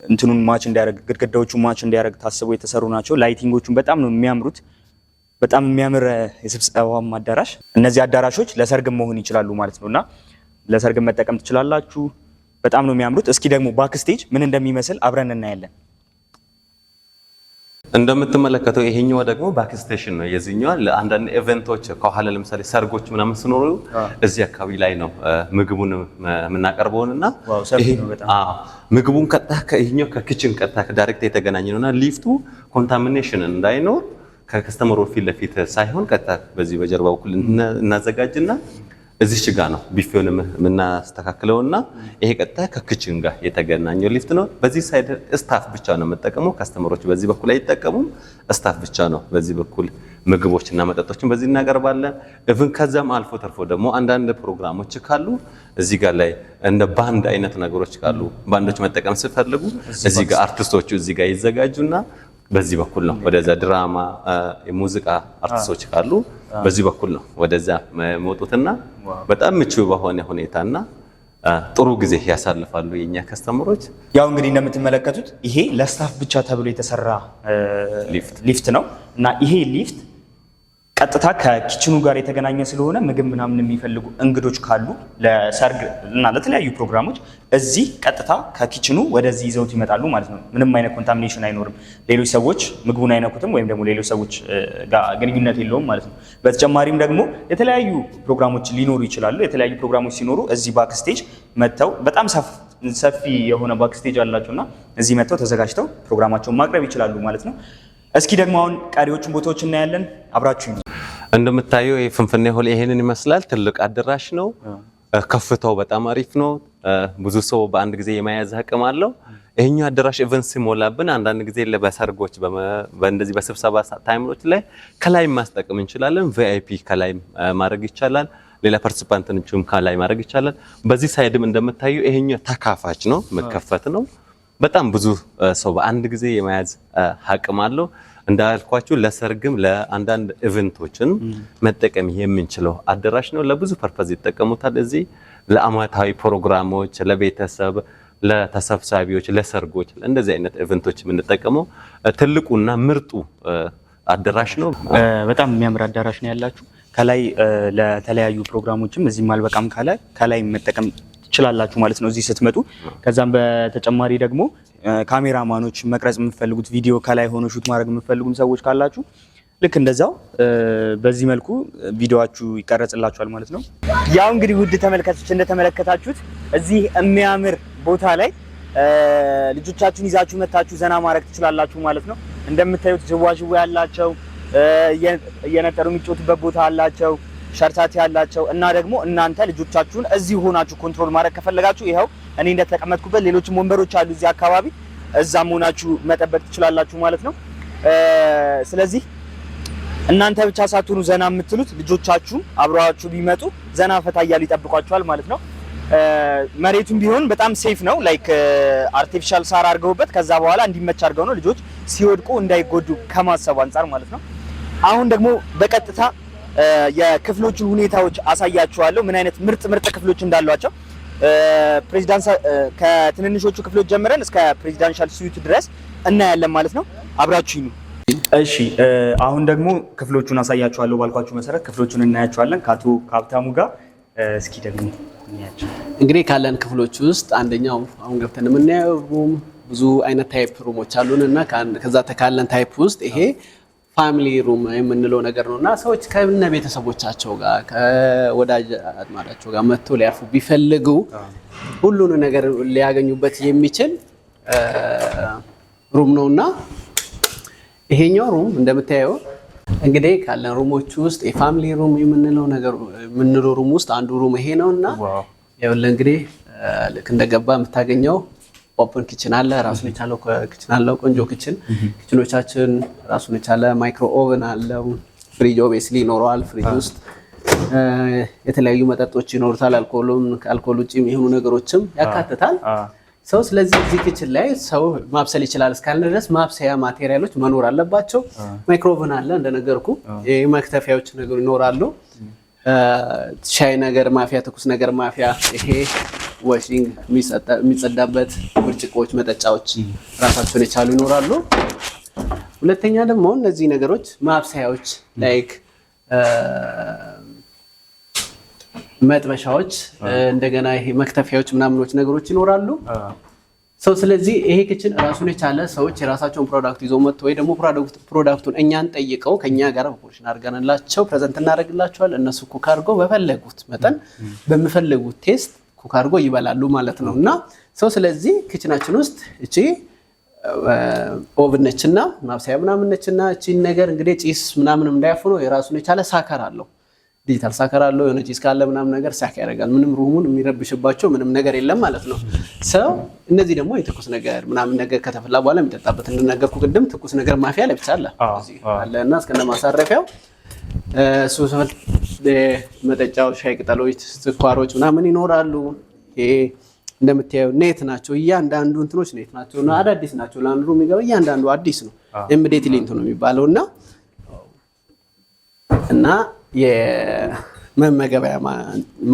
እንትኑን ማች እንዲያደርግ ግድግዳዎቹ ማች እንዲያደርግ ታስቦ የተሰሩ ናቸው። ላይቲንጎቹም በጣም ነው የሚያምሩት። በጣም የሚያምር የስብሰባም አዳራሽ። እነዚህ አዳራሾች ለሰርግም መሆን ይችላሉ ማለት ነውና ለሰርግ መጠቀም ትችላላችሁ። በጣም ነው የሚያምሩት። እስኪ ደግሞ ባክስቴጅ ምን እንደሚመስል አብረን እናያለን። እንደምትመለከተው ይሄኛው ደግሞ ባክስቴሽን ነው። የዚህኛው ለአንዳንድ ኢቨንቶች ከኋላ ለምሳሌ ሰርጎች ምናምን ሲኖሩ እዚህ አካባቢ ላይ ነው ምግቡን የምናቀርበውና ምግቡን ቀጥታ ከይሄኛው ከኪችን ቀጥታ ዳይሬክት የተገናኘ ነውና ሊፍቱ ኮንታሚኔሽን እንዳይኖር ከከስተመሩ ፊት ለፊት ሳይሆን ቀጥታ በዚህ በጀርባ በኩል እናዘጋጅና እዚህ ጋር ነው ቢፌውን የምናስተካክለውና ይሄ ቀጥታ ከኪችን ጋር የተገናኘው ሊፍት ነው። በዚህ ሳይድ ስታፍ ብቻ ነው የምጠቀመው። ከስተመሮች በዚህ በኩል አይጠቀሙም። ስታፍ ብቻ ነው በዚህ በኩል ምግቦችና መጠጦችን በዚህ እናቀርባለን። ኢቭን ከዛም አልፎ ተርፎ ደግሞ አንዳንድ ፕሮግራሞች ካሉ እዚህ ጋር ላይ እንደ ባንድ አይነት ነገሮች ካሉ ባንዶች መጠቀም ሲፈልጉ እዚህ ጋር አርቲስቶቹ እዚህ ጋር ይዘጋጁና በዚህ በኩል ነው ወደዛ ድራማ የሙዚቃ አርቲስቶች ካሉ በዚህ በኩል ነው ወደዛ መውጡትና በጣም ምቹ በሆነ ሁኔታና ጥሩ ጊዜ ያሳልፋሉ የኛ ከስተመሮች። ያው እንግዲህ እንደምትመለከቱት ይሄ ለስታፍ ብቻ ተብሎ የተሰራ ሊፍት ነው እና ይሄ ሊፍት ቀጥታ ከኪችኑ ጋር የተገናኘ ስለሆነ ምግብ ምናምን የሚፈልጉ እንግዶች ካሉ ለሰርግ እና ለተለያዩ ፕሮግራሞች እዚህ ቀጥታ ከኪችኑ ወደዚህ ይዘውት ይመጣሉ ማለት ነው። ምንም አይነት ኮንታሚኔሽን አይኖርም። ሌሎች ሰዎች ምግቡን አይነኩትም ወይም ደግሞ ሌሎች ሰዎች ጋር ግንኙነት የለውም ማለት ነው። በተጨማሪም ደግሞ የተለያዩ ፕሮግራሞች ሊኖሩ ይችላሉ። የተለያዩ ፕሮግራሞች ሲኖሩ እዚህ ባክስቴጅ መጥተው በጣም ሰፊ የሆነ ባክስቴጅ አላቸውና እዚህ መጥተው ተዘጋጅተው ፕሮግራማቸውን ማቅረብ ይችላሉ ማለት ነው። እስኪ ደግሞ አሁን ቀሪዎችን ቦታዎች እናያለን። አብራችሁ ነው። እንደምታየው የፍንፍኔ ሆል ይሄንን ይመስላል። ትልቅ አዳራሽ ነው። ከፍታው በጣም አሪፍ ነው። ብዙ ሰው በአንድ ጊዜ የመያዝ አቅም አለው። ይሄኛው አዳራሽ ኢቨንት ሲሞላብን አንዳንድ ጊዜ በሰርጎች በእንደዚህ በስብሰባ ታይሞች ላይ ከላይ ማስጠቀም እንችላለን። ቪአይፒ ከላይ ማድረግ ይቻላል። ሌላ ፓርቲሲፓንቶችም ከላይ ማድረግ ይቻላል። በዚህ ሳይድም እንደምታየው ይሄኛው ተካፋች ነው፣ መከፈት ነው። በጣም ብዙ ሰው በአንድ ጊዜ የመያዝ አቅም አለው። እንዳልኳችሁ ለሰርግም ለአንዳንድ ኢቨንቶችን መጠቀም የምንችለው አዳራሽ ነው። ለብዙ ፐርፐዝ ይጠቀሙታል። እዚህ ለአመታዊ ፕሮግራሞች፣ ለቤተሰብ፣ ለተሰብሳቢዎች፣ ለሰርጎች፣ እንደዚህ አይነት ኢቨንቶች የምንጠቀመው ትልቁና ምርጡ አዳራሽ ነው። በጣም የሚያምር አዳራሽ ነው ያላችሁ። ከላይ ለተለያዩ ፕሮግራሞችም እዚህም አልበቃም ከላይ መጠቀም ትችላላችሁ ማለት ነው እዚህ ስትመጡ። ከዛም በተጨማሪ ደግሞ ካሜራማኖች መቅረጽ የምትፈልጉት ቪዲዮ ከላይ ሆኖ ሹት ማድረግ የምትፈልጉም ሰዎች ካላችሁ ልክ እንደዛው በዚህ መልኩ ቪዲዮአችሁ ይቀረጽላችኋል ማለት ነው። ያው እንግዲህ ውድ ተመልካቾች እንደተመለከታችሁት እዚህ የሚያምር ቦታ ላይ ልጆቻችሁን ይዛችሁ መታችሁ ዘና ማድረግ ትችላላችሁ ማለት ነው። እንደምታዩት ጅዋጅዋ ያላቸው እየነጠሩ የሚጮቱበት ቦታ አላቸው፣ ሸርታቴ ያላቸው እና ደግሞ እናንተ ልጆቻችሁን እዚህ ሆናችሁ ኮንትሮል ማድረግ ከፈለጋችሁ ይኸው እኔ እንደተቀመጥኩበት ሌሎችም ወንበሮች አሉ እዚህ አካባቢ፣ እዛም ሆናችሁ መጠበቅ ትችላላችሁ ማለት ነው። ስለዚህ እናንተ ብቻ ሳትሆኑ ዘና የምትሉት ልጆቻችሁ አብረዋችሁ ቢመጡ ዘና ፈታ እያሉ ይጠብቋችኋል ማለት ነው። መሬቱም ቢሆን በጣም ሴፍ ነው። ላይክ አርቲፊሻል ሳር አድርገውበት ከዛ በኋላ እንዲመች አድርገው ነው ልጆች ሲወድቁ እንዳይጎዱ ከማሰብ አንጻር ማለት ነው። አሁን ደግሞ በቀጥታ የክፍሎቹን ሁኔታዎች አሳያችኋለሁ፣ ምን አይነት ምርጥ ክፍሎች እንዳሏቸው። ከትንንሾቹ ክፍሎች ጀምረን እስከ ፕሬዚዳንሻል ስዊት ድረስ እናያለን ማለት ነው። አብራችሁ ነው። እሺ አሁን ደግሞ ክፍሎቹን አሳያችኋለሁ ባልኳችሁ መሰረት ክፍሎቹን እናያቸዋለን ከአቶ ሀብታሙ ጋር። እስኪ ደግሞ እናያቸው። እንግዲህ ካለን ክፍሎች ውስጥ አንደኛው አሁን ገብተን የምናየው ሩም ብዙ አይነት ታይፕ ሩሞች አሉን እና ከዛ ካለን ታይፕ ውስጥ ይሄ ፋሚሊ ሩም የምንለው ነገር ነውና ሰዎች ከነ ቤተሰቦቻቸው ጋር ከወዳጅ አጥማዳቸው ጋር መጥቶ ሊያርፉ ቢፈልጉ ሁሉን ነገር ሊያገኙበት የሚችል ሩም ነውና ይሄኛው ሩም እንደምታየው እንግዲህ ካለን ሩሞች ውስጥ የፋሚሊ ሩም የምንለው ሩም ውስጥ አንዱ ሩም ይሄ ነውና ያው እንግዲህ ልክ እንደገባ የምታገኘው ኦፕን ኪችን አለ። ራሱን የቻለው ኪችን አለው። ቆንጆ ኪችኖቻችን ራሱን የቻለ ማይክሮ ኦቨን አለው። ፍሪጅ ኦብቪየስሊ ይኖረዋል። ፍሪጅ ውስጥ የተለያዩ መጠጦች ይኖሩታል። አልኮል ውጪ የሆኑ ነገሮችም ያካትታል ሰው። ስለዚህ እዚህ ኪችን ላይ ሰው ማብሰል ይችላል እስካለ ድረስ ማብሰያ ማቴሪያሎች መኖር አለባቸው። ማይክሮ ኦቨን አለ እንደነገርኩ። የመክተፊያዎች ነገር ይኖራሉ። ሻይ ነገር ማፊያ፣ ትኩስ ነገር ማፊያ፣ ይሄ ዋሺንግ የሚጸዳበት ብርጭቆች፣ መጠጫዎች ራሳቸውን የቻሉ ይኖራሉ። ሁለተኛ ደግሞ እነዚህ ነገሮች ማብሰያዎች ላይክ መጥበሻዎች እንደገና ይሄ መክተፊያዎች ምናምኖች ነገሮች ይኖራሉ። ሰው ስለዚህ ይሄ ኪችን ራሱን የቻለ ሰዎች የራሳቸውን ፕሮዳክት ይዘው መጥተው ወይ ደግሞ ፕሮዳክቱን እኛን ጠይቀው ከኛ ጋር በፖርሽን አድርገንላቸው ፕሬዘንት እናደርግላቸዋለን። እነሱ ኩክ አድርገው በፈለጉት መጠን በሚፈልጉት ቴስት ኩክ አድርገው ይበላሉ ማለት ነው። እና ሰው ስለዚህ ኪችናችን ውስጥ እቺ ኦቭን ነችና ማብሰያ ምናምን ነችና እቺ ነገር እንግዲህ ጪስ ምናምን እንዳያፍኑ የራሱን የቻለ ሳከር አለው። ዲጂታል ሳከር አለው። የሆነ ጪስ ካለ ምናምን ነገር ሳክ ያደርጋል። ምንም ሩሙን የሚረብሽባቸው ምንም ነገር የለም ማለት ነው። ሰው እነዚህ ደግሞ የትኩስ ነገር ምናምን ነገር ከተፈላ በኋላ የሚጠጣበት እንደነገርኩ ቅድም ትኩስ ነገር ማፊያ ለብቻ አለ እዚህ አለና እስከነ ማሳረፊያው ሶስፈል መጠጫው ሻይ ቅጠሎች፣ ስኳሮች ምናምን ይኖራሉ። ይሄ እንደምታየው ኔት ናቸው። እያንዳንዱ እንትኖች ኔት ናቸው እና አዳዲስ ናቸው። ለአንዱ የሚገባ እያንዳንዱ አዲስ ነው። ኢሚዲየትሊ እንትን ነው የሚባለውና እና የመመገቢያ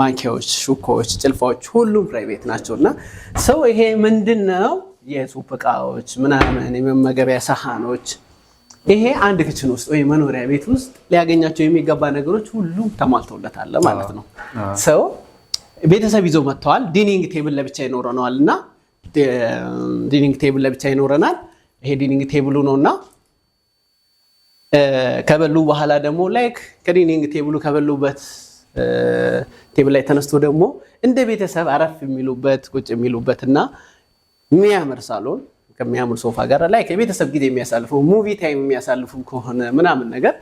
ማንኪያዎች፣ ሹኮች፣ ጭልፋዎች ሁሉም ፕራይቬት ናቸውና ሰው ይሄ ምንድነው የሱፕ እቃዎች ምናምን የመመገቢያ ሰሃኖች ይሄ አንድ ኪችን ውስጥ ወይ መኖሪያ ቤት ውስጥ ሊያገኛቸው የሚገባ ነገሮች ሁሉም ተሟልተውለታል ማለት ነው። ሰው ቤተሰብ ይዘው መጥተዋል። ዲኒንግ ቴብል ለብቻ ይኖረናልና ዲኒንግ ቴብል ለብቻ ይኖረናል። ይሄ ዲኒንግ ቴብሉ ነውና ከበሉ በኋላ ደግሞ ላይክ ከዲኒንግ ቴብሉ ከበሉበት ቴብል ላይ ተነስቶ ደግሞ እንደ ቤተሰብ አረፍ የሚሉበት ቁጭ የሚሉበትና የሚያምር ሳሎን ከሚያምር ሶፋ ጋር ላይክ የቤተሰብ ጊዜ የሚያሳልፉ ሙቪ ታይም የሚያሳልፉ ከሆነ ምናምን ነገር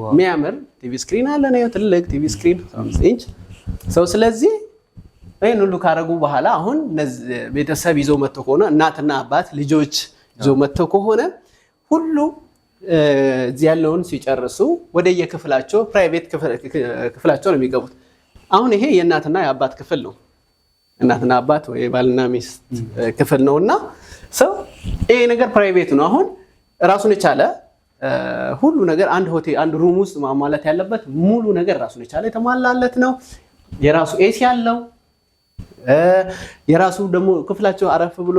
የሚያምር ቲቪ ስክሪን አለ ነው ትልቅ ቲቪ ስክሪን 5 ኢንች ሰው ስለዚህ ይሄን ሁሉ ካረጉ በኋላ አሁን ቤተሰብ ይዘው መጥቶ ከሆነ እናትና አባት ልጆች ይዘው መጥቶ ከሆነ ሁሉ እዚህ ያለውን ሲጨርሱ ወደ የክፍላቸው ፕራይቬት ክፍላቸው ነው የሚገቡት። አሁን ይሄ የእናትና የአባት ክፍል ነው። እናትና አባት ወይ ባልና ሚስት ክፍል ነውና ሰው ይሄ ነገር ፕራይቬት ነው። አሁን ራሱን የቻለ ሁሉ ነገር አንድ ሆቴል አንድ ሩም ውስጥ ማሟላት ያለበት ሙሉ ነገር ራሱን የቻለ የተሟላለት ነው። የራሱ ኤሲ ያለው የራሱ ደግሞ ክፍላቸው አረፍ ብሎ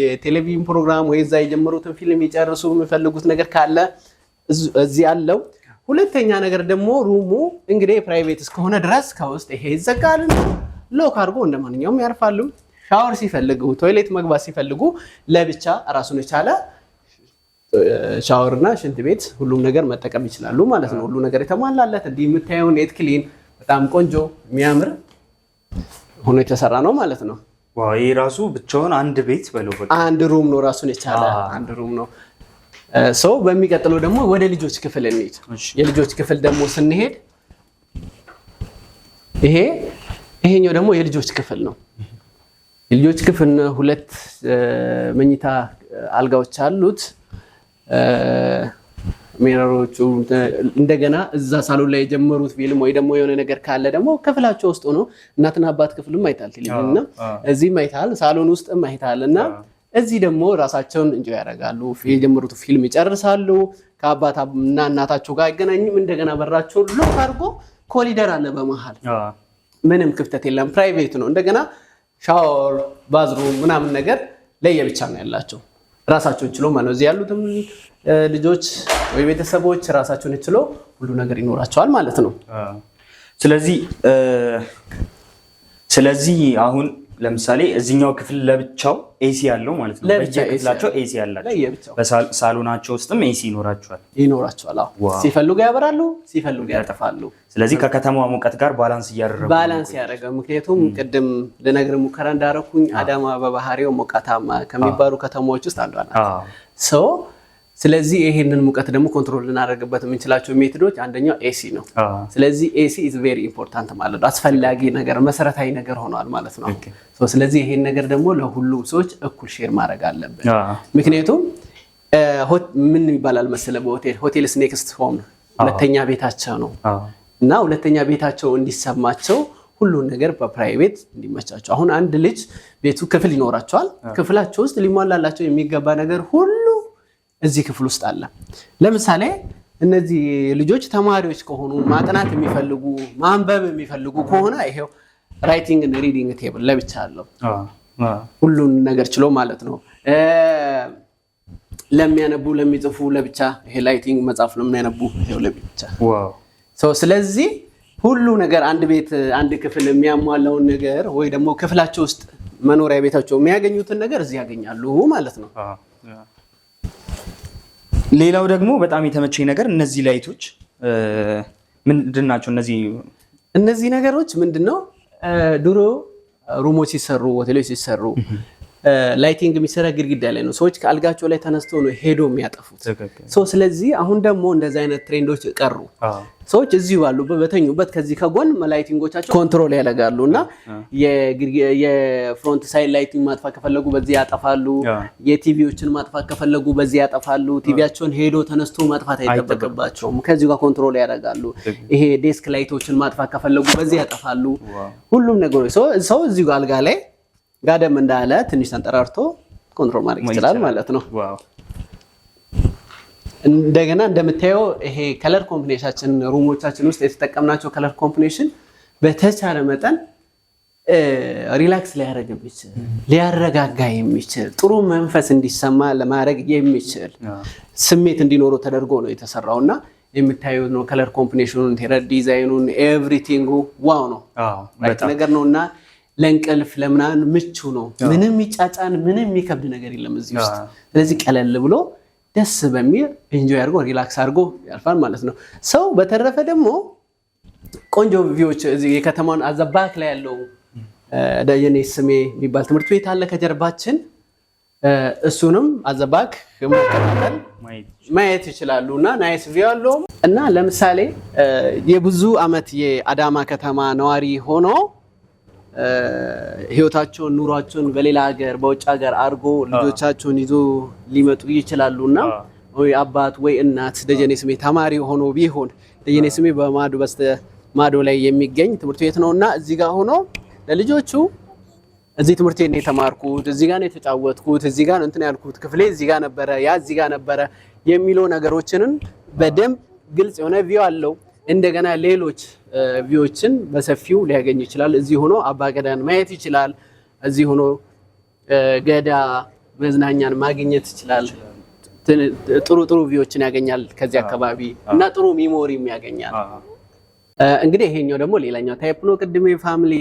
የቴሌቪዥን ፕሮግራም ወይ እዛ የጀመሩትን ፊልም ይጨርሱ የሚፈልጉት ነገር ካለ እዚህ ያለው። ሁለተኛ ነገር ደግሞ ሩሙ እንግዲህ ፕራይቬት እስከሆነ ድረስ ከውስጥ ይሄ ይዘጋል። ሎክ አድርጎ እንደማንኛውም ያርፋሉ። ሻወር ሲፈልጉ ቶይሌት መግባት ሲፈልጉ ለብቻ ራሱን የቻለ ሻወርና ሽንት ቤት ሁሉም ነገር መጠቀም ይችላሉ ማለት ነው። ሁሉ ነገር የተሟላለት እንዲህ የምታየው ኔት ክሊን በጣም ቆንጆ የሚያምር ሆኖ የተሰራ ነው ማለት ነው። ዋው ይሄ ራሱ ብቻውን አንድ ቤት በለው በቃ አንድ ሩም ነው ራሱን የቻለ አንድ ሩም ነው። ሰው በሚቀጥለው ደግሞ ወደ ልጆች ክፍል እንሂድ። የልጆች ክፍል ደግሞ ስንሄድ ይሄኛው ደግሞ የልጆች ክፍል ነው። የልጆች ክፍል ሁለት መኝታ አልጋዎች አሉት። ሚረሮቹ እንደገና እዛ ሳሎን ላይ የጀመሩት ፊልም ወይ ደግሞ የሆነ ነገር ካለ ደግሞ ክፍላቸው ውስጥ ሆኖ እናትና አባት ክፍልም አይታል ቴሌቪዥንና እዚህም አይታል ሳሎን ውስጥም አይታልና እዚህ ደግሞ ራሳቸውን እንጆይ ያደርጋሉ። የጀመሩት ፊልም ይጨርሳሉ። ከአባትና እናታቸው ጋር አይገናኙም። እንደገና በራቸው ሎክ አድርጎ ኮሊደር አለ በመሃል ምንም ክፍተት የለም። ፕራይቬት ነው። እንደገና ሻወር ባዝሩም ምናምን ነገር ለየብቻ ነው ያላቸው። ራሳቸውን ችሎ ማለት ነው። እዚህ ያሉትም ልጆች ወይ ቤተሰቦች ራሳቸውን ችሎ ሁሉ ነገር ይኖራቸዋል ማለት ነው። ስለዚህ አሁን ለምሳሌ እዚህኛው ክፍል ለብቻው ኤሲ ያለው ማለት ነው። በየክፍላቸው ኤሲ ያላቸው በሳሎናቸው ውስጥም ኤሲ ይኖራቸዋል። ሲፈልጉ ያበራሉ፣ ሲፈልጉ ያጠፋሉ። ስለዚህ ከከተማዋ ሙቀት ጋር ባላንስ ያደረገ ምክንያቱም ቅድም ልነግር ሙከራ እንዳረኩኝ አዳማ በባህሪው ሞቃታማ ከሚባሉ ከተማዎች ውስጥ አንዷ ናት። ስለዚህ ይሄንን ሙቀት ደግሞ ኮንትሮል ልናደርግበት የምንችላቸው ሜቶዶች አንደኛው ኤሲ ነው። ስለዚህ ኤሲ ኢዝ ቬሪ ኢምፖርታንት ማለት ነው። አስፈላጊ ነገር መሰረታዊ ነገር ሆኗል ማለት ነው። ስለዚህ ይሄን ነገር ደግሞ ለሁሉም ሰዎች እኩል ሼር ማድረግ አለብን። ምክንያቱም ምን ይባላል መሰለ በሆቴል ሆቴልስ ኔክስት ሆም ሁለተኛ ቤታቸው ነው እና ሁለተኛ ቤታቸው እንዲሰማቸው ሁሉን ነገር በፕራይቬት እንዲመቻቸው። አሁን አንድ ልጅ ቤቱ ክፍል ይኖራቸዋል። ክፍላቸው ውስጥ ሊሟላላቸው የሚገባ ነገር ሁሉ እዚህ ክፍል ውስጥ አለ። ለምሳሌ እነዚህ ልጆች ተማሪዎች ከሆኑ ማጥናት የሚፈልጉ ማንበብ የሚፈልጉ ከሆነ ይሄው ራይቲንግ እና ሪዲንግ ቴብል ለብቻ አለው። ሁሉን ነገር ችሎ ማለት ነው። ለሚያነቡ ለሚጽፉ ለብቻ ይሄ ላይቲንግ መጽሐፍ ነው የሚያነቡ ይሄው ለብቻ ዋው ስለዚህ ሁሉ ነገር አንድ ቤት አንድ ክፍል የሚያሟላውን ነገር ወይ ደግሞ ክፍላቸው ውስጥ መኖሪያ ቤታቸው የሚያገኙትን ነገር እዚህ ያገኛሉ ማለት ነው ሌላው ደግሞ በጣም የተመቸኝ ነገር እነዚህ ላይቶች ምንድናቸው እነዚህ ነገሮች ምንድነው ድሮ ሩሞች ሲሰሩ ሆቴሎች ሲሰሩ ላይቲንግ የሚሰራ ግድግዳ ላይ ነው ሰዎች ከአልጋቸው ላይ ተነስተው ነው ሄዶ የሚያጠፉት ስለዚህ አሁን ደግሞ እንደዛ አይነት ትሬንዶች ቀሩ ሰዎች እዚሁ ባሉበት በተኙበት ከዚህ ከጎን ላይቲንጎቻቸው ኮንትሮል ያደርጋሉና የፍሮንት ሳይድ ላይቲንግ ማጥፋት ከፈለጉ በዚህ ያጠፋሉ የቲቪዎችን ማጥፋት ከፈለጉ በዚህ ያጠፋሉ ቲቪያቸውን ሄዶ ተነስቶ ማጥፋት አይጠበቅባቸውም ከዚህ ጋር ኮንትሮል ያደርጋሉ ይሄ ዴስክ ላይቶችን ማጥፋት ከፈለጉ በዚህ ያጠፋሉ ሁሉም ነገሮች ሰው እዚሁ ጋር አልጋ ላይ ጋደም እንዳለ ትንሽ ተንጠራርቶ ኮንትሮል ማድረግ ይችላል ማለት ነው ዋው እንደገና እንደምታየው ይሄ ከለር ኮምቢኔሽን ሩሞቻችን ውስጥ የተጠቀምናቸው ከለር ኮምቢኔሽን በተቻለ መጠን ሪላክስ ሊያረጋጋ የሚችል ጥሩ መንፈስ እንዲሰማ ለማድረግ የሚችል ስሜት እንዲኖረው ተደርጎ ነው የተሰራውና የምታዩት ነው ከለር ኮምቢኔሽኑን ኢንቴሪየር ዲዛይኑን ኤቭሪቲንግ ዋው ነው ራይት ነገር ነውና ለንቀልፍ ለምናን ምቹ ነው ምንም ይጫጫን ምንም የሚከብድ ነገር የለም እዚህ ውስጥ ስለዚህ ቀለል ብሎ ደስ በሚል ኢንጆይ አድርጎ ሪላክስ አድርጎ ያልፋል ማለት ነው ሰው በተረፈ ደግሞ ቆንጆ ቪውዎች እዚህ የከተማውን አዘባክ ላይ ያለው ደጀኔ ስሜ የሚባል ትምህርት ቤት አለ ከጀርባችን እሱንም አዘባክ መከታተል ማየት ይችላሉና ናይስ ቪው አለው እና ለምሳሌ የብዙ አመት የአዳማ ከተማ ነዋሪ ሆኖ ህይወታቸውን ኑሯቸውን በሌላ ሀገር በውጭ ሀገር አርጎ ልጆቻቸውን ይዞ ሊመጡ ይችላሉና ወይ አባት ወይ እናት ደጀኔ ስሜ ተማሪ ሆኖ ቢሆን ደጀኔ ስሜ በማዶ ማዶ ላይ የሚገኝ ትምህርት ቤት ነውና እዚህ ጋር ሆኖ ለልጆቹ እዚህ ትምህርት ቤት ነው የተማርኩት እዚህ ጋር ነው የተጫወትኩት እዚህ ጋር ነው እንትን ያልኩት ክፍሌ እዚህ ጋር ነበረ ያ እዚህ ጋር ነበረ የሚለው ነገሮችን በደንብ ግልጽ የሆነ ቪው አለው እንደገና ሌሎች ቪዎችን በሰፊው ሊያገኝ ይችላል እዚህ ሆኖ አባገዳን ማየት ይችላል እዚህ ሆኖ ገዳ መዝናኛን ማግኘት ይችላል ጥሩ ቪዎችን ያገኛል ከዚህ አካባቢ እና ጥሩ ሚሞሪም ያገኛል እንግዲህ ይሄኛው ደግሞ ሌላኛው ታይፕ ነው ቅድሜ ፋሚሊ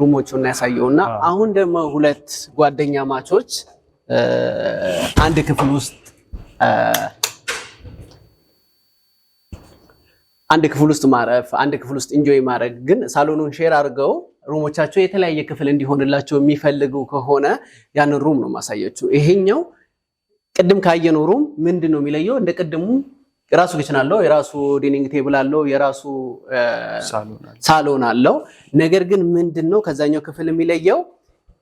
ሩሞቹን ያሳየውና አሁን ደግሞ ሁለት ጓደኛ ማቾች አንድ ክፍል ውስጥ ማረፍ አንድ ክፍል ውስጥ ኢንጆይ ማድረግ ግን ሳሎኑን ሼር አድርገው ሩሞቻቸው የተለያየ ክፍል እንዲሆንላቸው የሚፈልጉ ከሆነ ያንን ሩም ነው ማሳየችሁ ይሄኛው ቅድም ካየነው ሩም ምንድነው የሚለየው እንደ ቅድሙ የራሱ ኪችን አለው የራሱ ዲኒንግ ቴብል አለው የራሱ ሳሎን አለው ነገር ግን ምንድነው ከዛኛው ክፍል የሚለየው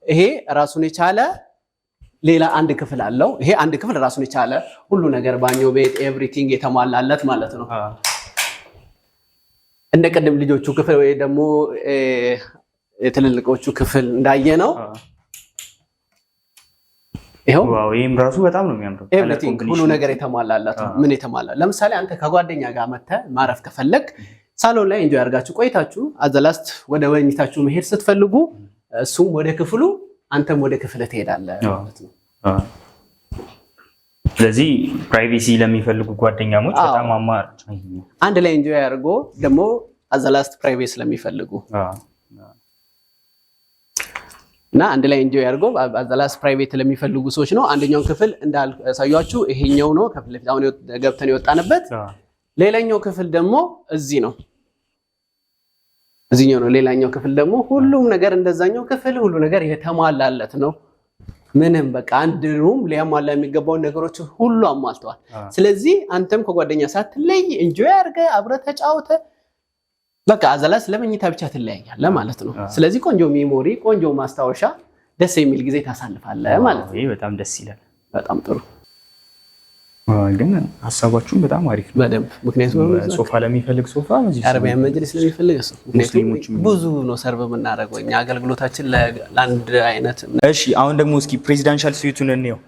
ይሄ ራሱን የቻለ ሌላ አንድ ክፍል አለው ይሄ አንድ ክፍል ራሱን የቻለ ሁሉ ነገር ባኞ ቤት ኤቭሪቲንግ የተሟላለት ማለት ነው እንደ ቀደም ልጆቹ ክፍል ወይ ደግሞ የትልልቆቹ ክፍል እንዳየነው ይሄው ዋው ይሄም ራሱ በጣም ነው የሚያምረው ኤቭሪቲንግ ሁሉ ነገር የተሟላላት ምን የተሟላ ለምሳሌ አንተ ከጓደኛ ጋር መተህ ማረፍ ከፈለክ ሳሎን ላይ ኢንጆይ አድርጋችሁ ቆይታችሁ አዘላስት ወደ ወኝታችሁ መሄድ ስትፈልጉ እሱም ወደ ክፍሉ አንተም ወደ ክፍል ትሄዳለህ ማለት ነው ስለዚህ ፕራይቬሲ ለሚፈልጉ ጓደኛሞች በጣም አማራጭ አንድ ላይ ኢንጆይ አድርጎ ደግሞ አዘላስት ፕራይቬሲ ለሚፈልጉ እና አንድ ላይ ኢንጆይ አድርጎ አዘላስት ፕራይቬት ለሚፈልጉ ሰዎች ነው አንደኛው ክፍል እንዳልሳያችሁ ይሄኛው ነው ከፍል ለፊት አሁን ገብተን የወጣንበት ሌላኛው ክፍል ደግሞ እዚህ ነው እዚህኛው ነው ሌላኛው ክፍል ደግሞ ሁሉም ነገር እንደዛኛው ክፍል ሁሉ ነገር የተሟላለት ነው ምንም በቃ አንድ ሩም ሊያሟላ የሚገባው ነገሮች ሁሉ አሟልተዋል ስለዚህ አንተም ከጓደኛ ሳትለይ ኢንጆይ አድርገህ አብረህ ተጫውተህ በቃ አዘላስ ለመኝታ ብቻ ትለያያለህ ማለት ነው ስለዚህ ቆንጆ ሜሞሪ ቆንጆ ማስታወሻ ደስ የሚል ጊዜ ታሳልፋለህ ማለት ነው ይሄ በጣም ደስ ይላል በጣም ጥሩ ግን ሐሳባችሁም በጣም አሪፍ ነው በደንብ ምክንያቱም ሶፋ ለሚፈልግ ሶፋ አረቢያን መጅሊስ ለሚፈልግ ሙስሊሞች ብዙ ነው ሰርቭ የምናደርገው እኛ አገልግሎታችን ለአንድ አይነት እሺ አሁን ደግሞ እስኪ ፕሬዚዳንሻል ስዊቱን እንየው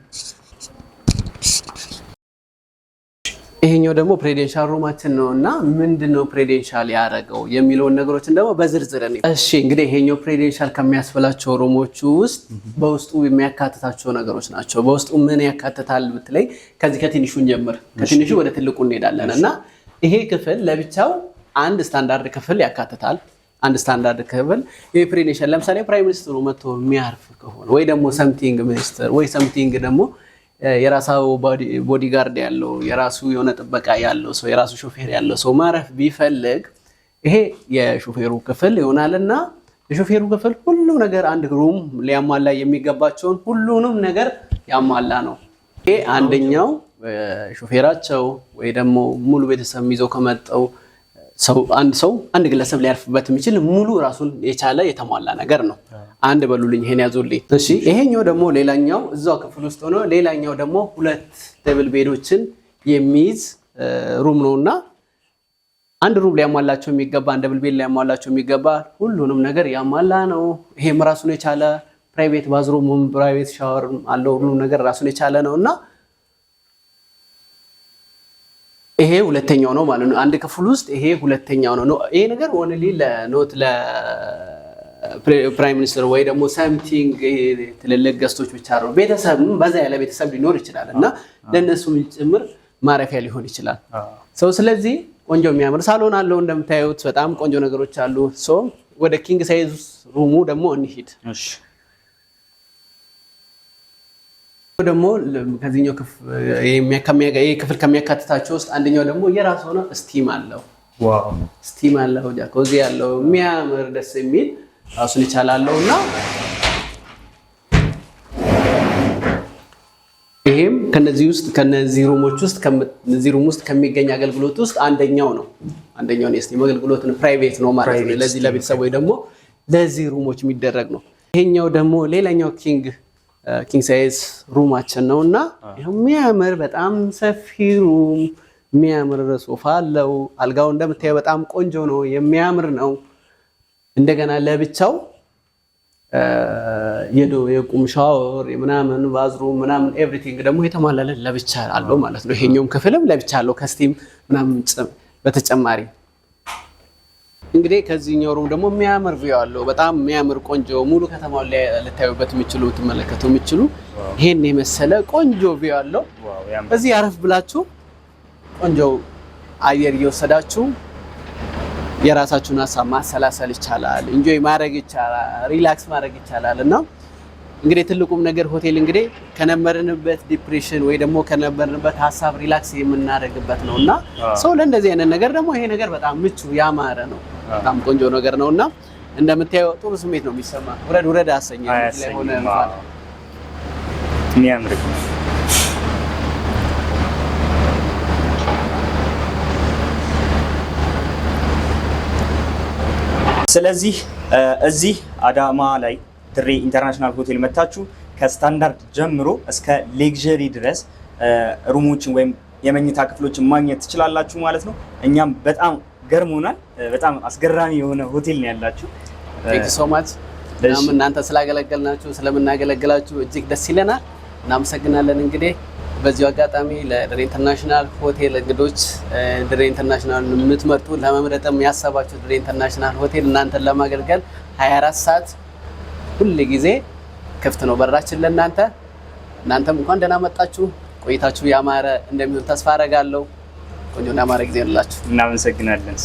ይሄኛው ደግሞ ፕሬዴንሻል ሩማችን ነው እና ምንድነው ፕሬዴንሻል ያደረገው የሚለውን ነገሮችን ደግሞ በዝርዝር ነው። እሺ እንግዲህ ይሄኛው ፕሬዴንሻል ከሚያስፈላቸው ሩሞቹ ውስጥ በውስጡ የሚያካትታቸው ነገሮች ናቸው። በውስጡ ምን ያካትታል ብትለይ ከዚህ ከትንሹን ጀምር፣ ከትንሹ ወደ ትልቁ እንሄዳለን እና ይሄ ክፍል ለብቻው አንድ ስታንዳርድ ክፍል ያካትታል። አንድ ስታንዳርድ ክፍል ይሄ ፕሬዴንሻል ለምሳሌ ፕራይም ሚኒስትሩ መጥቶ የሚያርፍ ከሆነ ወይ ደግሞ ሰምቲንግ ሚኒስትር ወይ ሰምቲንግ ደግሞ የራሳው ቦዲጋርድ ያለው የራሱ የሆነ ጥበቃ ያለው ሰው የራሱ ሾፌር ያለው ሰው ማረፍ ቢፈልግ ይሄ የሾፌሩ ክፍል ይሆናልና የሾፌሩ ክፍል ሁሉ ነገር አንድ ሩም ሊያሟላ የሚገባቸውን ሁሉንም ነገር ያሟላ ነው። ይሄ አንደኛው ሾፌራቸው ወይ ደግሞ ሙሉ ቤተሰብ ይዘው ከመጣው አንድ ግለሰብ ሊያርፍበት የሚችል ሙሉ ራሱን የቻለ የተሟላ ነገር ነው። አንድ በሉልኝ ይሄን ያዙልኝ። እሺ ይሄኛው ደግሞ ሌላኛው እዛው ክፍል ውስጥ ሆኖ ሌላኛው ደግሞ 2 ደብል ቤዶችን የሚይዝ ሩም ነውና አንድ ሩም ሊያሟላቸው የሚገባ አንድ ደብል ቤድ ሊያሟላቸው የሚገባ ሁሉንም ነገር ያሟላ ነው። ይሄም ራሱን የቻለ ፕራይቬት ባዝሩም ፕራይቬት ሻወር አለው። ሁሉ ነገር ራሱን የቻለ ነውና ይሄ ሁለተኛው ነው ማለት ነው። አንድ ክፍል ውስጥ ይሄ ሁለተኛው ነው። ይሄ ነገር ኦንሊ ለኖት ለፕራይም ሚኒስትር ወይ ደግሞ ሰምቲንግ ትልልቅ ገስቶች ብቻ ነው። ቤተሰብ በዛ ያለ ቤተሰብ ሊኖር ይችላል እና ለነሱም ጭምር ማረፊያ ሊሆን ይችላል። ስለዚህ ቆንጆ የሚያምር ሳሎን አለው እንደምታዩት በጣም ቆንጆ ነገሮች አሉ። ወደ ኪንግ ሳይዝ ሩሙ ደግሞ እንሂድ። እሺ ደግሞ ከዚህኛው ክፍል ከሚያካትታቸው ውስጥ አንደኛው ደግሞ የራሱ ሆነ ስቲም አለው። ዋው ስቲም አለው፣ ጃኮዚ አለው፣ የሚያምር ደስ የሚል ራሱን ይቻላልውና ይሄም ከነዚህ ሩሞች ውስጥ ከነዚህ ሩም ውስጥ ከሚገኝ አገልግሎት ውስጥ አንደኛው ነው። አንደኛው የስቲም አገልግሎት ነው፣ ፕራይቬት ነው ማለት ነው። ለዚህ ለቤተሰብ ወይ ደግሞ ለዚህ ሩሞች የሚደረግ ነው። ይሄኛው ደግሞ ሌላኛው ኪንግ ሳይዝ ሩማችን ነውና የሚያምር በጣም ሰፊ ሩም የሚያምር ሶፋ አለው። አልጋው እንደምታየው በጣም ቆንጆ ነው፣ የሚያምር ነው። እንደገና ለብቻው የቁም ሻወር ምናምን ባዝሩም ምናምን ኤቭሪቲንግ ደግሞ የተሟላለት ለብቻ አለው ማለት ነው። ይሄኛውም ክፍልም ለብቻ አለው ከስቲም ምናምን በተጨማሪ እንግዲህ ከዚህኛው ሩም ደግሞ የሚያምር ቪው አለው። በጣም የሚያምር ቆንጆ ሙሉ ከተማው ላይ ልታዩበት የምትመለከቱ ይሄን የመሰለ ቆንጆ ቪው አለው። እዚህ አረፍ ብላችሁ ቆንጆ አየር እየወሰዳችሁ የራሳችሁን ሀሳብ ማሰላሰል ይቻላል፣ ኢንጆይ ማድረግ ይቻላል፣ ሪላክስ ማድረግ ይቻላል እና እንግዲህ ትልቁም ነገር ሆቴል እንግዲህ ከነበርንበት ዲፕሬሽን ወይ ደግሞ ከነበርንበት ሀሳብ ሪላክስ የምናደርግበት ነውና ለእንደዚህ አይነት ነገር ደግሞ ይሄ ነገር በጣም ምቹ ያማረ ነው። በጣም ቆንጆ ነገር ነውና እንደምታየው ጥሩ ስሜት ነው የሚሰማ። ውረድ አሰኘ ላይ ሆነ የሚያምር ስለዚህ እዚህ አዳማ ላይ ድሬ ኢንተርናሽናል ሆቴል መታችሁ ከስታንዳርድ ጀምሮ እስከ ሌክዠሪ ድረስ ሩሞችን ወይም የመኝታ ክፍሎችን ማግኘት ትችላላችሁ ማለት ነው። እኛም በጣም ገርሞናል። በጣም አስገራሚ የሆነ ሆቴል ነው ያላችሁ። ቴንክ ዩ ሶ ማች። እናንተ ስላገለገልናችሁ ስለምናገለግላችሁ እጅግ ደስ ይለናል። እናመሰግናለን። እንግዲህ በዚሁ አጋጣሚ ለድሬ ኢንተርናሽናል ሆቴል እንግዶች ድሬ ኢንተርናሽናል የምትመርጡ ለመምረጥም ያሰባችሁ ድሬ ኢንተርናሽናል ሆቴል እናንተን ለማገልገል 24 ሰዓት ሁሉ ጊዜ ክፍት ነው በራችን ለእናንተ። እናንተም እንኳን ደህና መጣችሁ። ቆይታችሁ ያማረ እንደሚሆን ተስፋ አደርጋለሁ። ቆንጆና ያማረ ጊዜ ይሁንላችሁ። እናመሰግናለን።